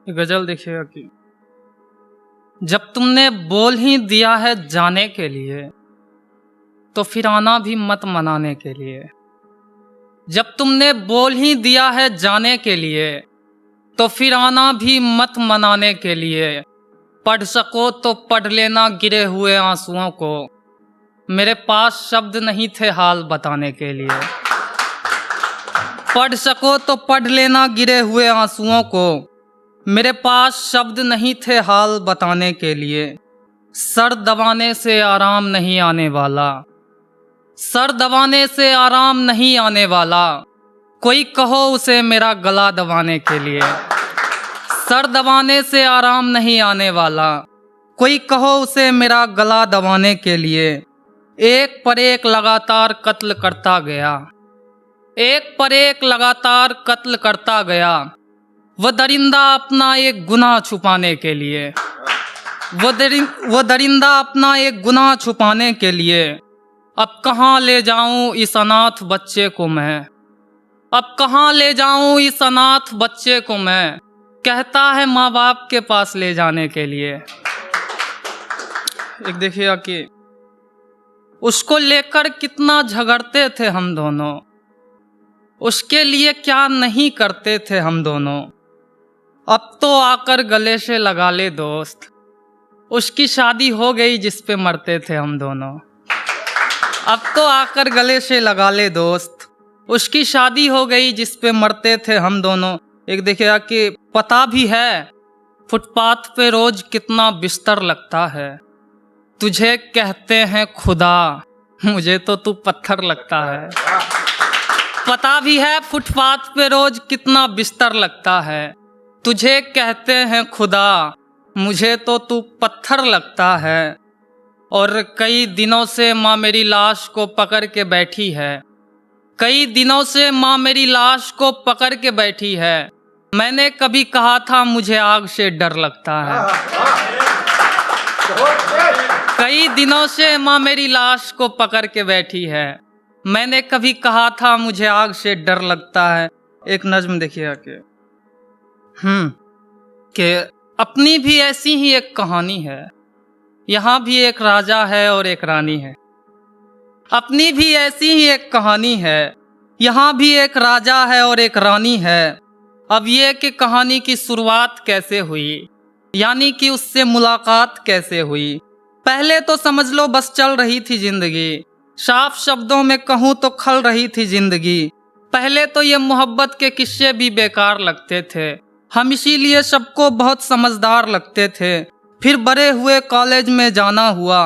ये गजल देखिएगा कि जब तुमने बोल ही दिया है जाने के लिए तो फिर आना भी मत मनाने के लिए। जब तुमने बोल ही दिया है जाने के लिए तो फिर आना भी मत मनाने के लिए। पढ़ सको तो पढ़ लेना गिरे हुए आंसुओं को, मेरे पास शब्द नहीं थे हाल बताने के लिए। पढ़ सको तो पढ़ लेना गिरे हुए आंसुओं को, मेरे पास शब्द नहीं थे हाल बताने के लिए। सर दबाने से आराम नहीं आने वाला, सर दबाने से आराम नहीं आने वाला, कोई कहो उसे मेरा गला दबाने के लिए। सर दबाने से आराम नहीं आने वाला, कोई कहो उसे मेरा गला दबाने के लिए। एक पर एक लगातार कत्ल करता गया, एक पर एक लगातार कत्ल करता गया। वो दरिंदा अपना एक गुनाह छुपाने के लिए, वो दरिंदा अपना एक गुनाह छुपाने के लिए। अब कहाँ ले जाऊं इस अनाथ बच्चे को मैं, अब कहाँ ले जाऊं इस अनाथ बच्चे को मैं, कहता है माँ बाप के पास ले जाने के लिए। एक देखिएगा कि उसको लेकर कितना झगड़ते थे हम दोनों, उसके लिए क्या नहीं करते थे हम दोनों। अब तो आकर गले से लगा ले दोस्त, उसकी शादी हो गई जिस पे मरते थे हम दोनों। अब तो आकर गले से लगा ले दोस्त, उसकी शादी हो गई जिस पे मरते थे हम दोनों। एक देखिएगा कि पता भी है फुटपाथ पे रोज कितना बिस्तर लगता है, तुझे कहते हैं खुदा मुझे तो तू पत्थर लगता है। पता भी है फुटपाथ पे रोज कितना बिस्तर लगता है, तुझे कहते हैं खुदा मुझे तो तू पत्थर लगता है। और कई दिनों से माँ मेरी लाश को पकड़ के बैठी है, कई दिनों से माँ मेरी लाश को पकड़ के बैठी है। मैंने कभी कहा था मुझे आग से डर लगता है, कई दिनों से माँ मेरी लाश को पकड़ के बैठी है। मैंने कभी कहा था मुझे आग से डर लगता है। एक नज्म देखिएगा कि अपनी भी ऐसी ही एक कहानी है, यहाँ भी एक राजा है और एक रानी है। अपनी भी ऐसी ही एक कहानी है, यहाँ भी एक राजा है और एक रानी है। अब ये कि कहानी की शुरुआत कैसे हुई, यानी कि उससे मुलाकात कैसे हुई। पहले तो समझ लो बस चल रही थी जिंदगी, साफ शब्दों में कहूँ तो खल रही थी जिंदगी। पहले तो ये मोहब्बत के किस्से भी बेकार लगते थे, हम इसीलिए सबको बहुत समझदार लगते थे। फिर बड़े हुए कॉलेज में जाना हुआ,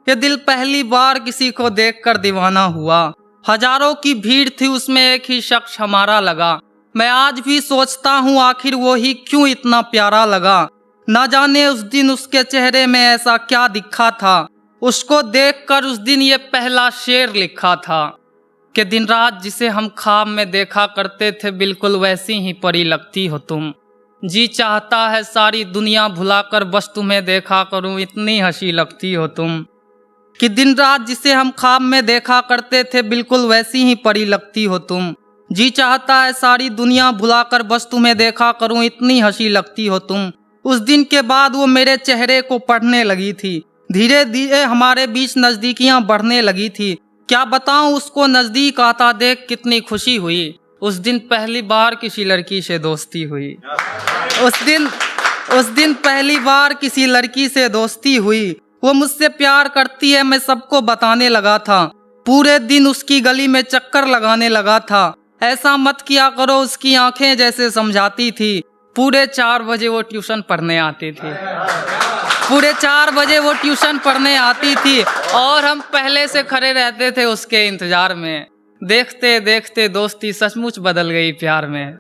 ये दिल पहली बार किसी को देखकर दीवाना हुआ। हजारों की भीड़ थी उसमें एक ही शख्स हमारा लगा, मैं आज भी सोचता हूँ आखिर वो ही क्यों इतना प्यारा लगा। ना जाने उस दिन उसके चेहरे में ऐसा क्या दिखा था, उसको देखकर उस दिन ये पहला शेर लिखा था कि दिन रात जिसे हम ख्वाब में देखा करते थे बिल्कुल वैसी ही परी लगती हो तुम। जी चाहता है सारी दुनिया भुलाकर बस तुम्हें देखा करूं, इतनी हंसी लगती हो तुम। कि दिन रात जिसे हम ख्वाब में देखा करते थे बिल्कुल वैसी ही परी लगती हो तुम। जी चाहता है सारी दुनिया भुलाकर बस तुम्हें देखा करूं, इतनी हंसी लगती हो तुम। उस दिन के बाद वो मेरे चेहरे को पढ़ने लगी थी, धीरे धीरे हमारे बीच नजदीकियां बढ़ने लगी थी। क्या बताऊं उसको नजदीक आता देख कितनी खुशी हुई। उस दिन पहली बार किसी लड़की से दोस्ती हुई, उस दिन पहली बार किसी लड़की से दोस्ती हुई। वो मुझसे प्यार करती है मैं सबको बताने लगा था, पूरे दिन उसकी गली में चक्कर लगाने लगा था। ऐसा मत किया करो उसकी आंखें जैसे समझाती थी। पूरे 4 बजे वो ट्यूशन पढ़ने आती थी, पूरे 4 बजे वो ट्यूशन पढ़ने आती थी और हम पहले से खड़े रहते थे उसके इंतजार में। देखते देखते दोस्ती सचमुच बदल गई प्यार में,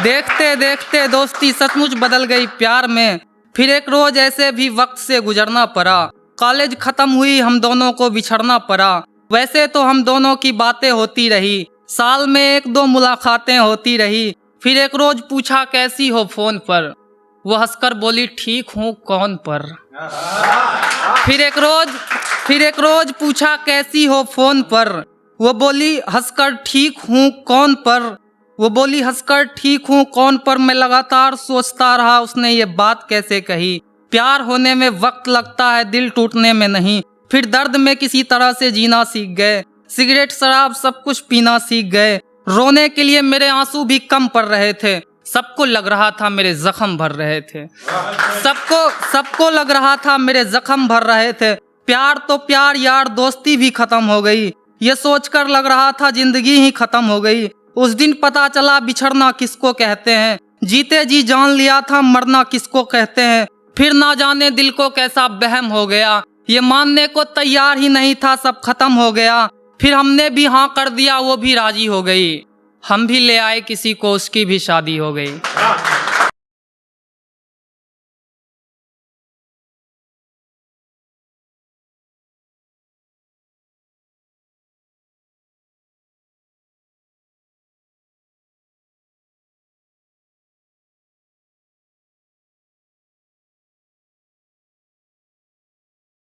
देखते देखते दोस्ती सचमुच बदल गई प्यार में। फिर एक रोज ऐसे भी वक्त से गुजरना पड़ा, कॉलेज खत्म हुई हम दोनों को बिछड़ना पड़ा। वैसे तो हम दोनों की बातें होती रही, साल में 1-2 मुलाकातें होती रही। फिर एक रोज पूछा कैसी हो फोन पर, वो हंसकर बोली ठीक हूँ कौन पर। फिर एक रोज पूछा कैसी हो फोन पर, वो बोली हंसकर ठीक हूँ कौन पर। वो बोली हंसकर, ठीक हूँ कौन, पर मैं लगातार सोचता रहा उसने ये बात कैसे कही। प्यार होने में वक्त लगता है, दिल टूटने में नहीं। फिर दर्द में किसी तरह से जीना सीख गए, सिगरेट शराब सब कुछ पीना सीख गए। रोने के लिए मेरे आंसू भी कम पड़ रहे थे, सबको लग रहा था मेरे जख्म भर रहे थे। सबको लग रहा था मेरे जख्म भर रहे थे। प्यार तो प्यार यार, दोस्ती भी खत्म हो गई। ये सोचकर लग रहा था जिंदगी ही खत्म हो गई। उस दिन पता चला बिछड़ना किसको कहते हैं, जीते जी जान लिया था मरना किसको कहते हैं। फिर ना जाने दिल को कैसा बहम हो गया, ये मानने को तैयार ही नहीं था सब खत्म हो गया। फिर हमने भी हाँ कर दिया, वो भी राजी हो गई। हम भी ले आए किसी को, उसकी भी शादी हो गई।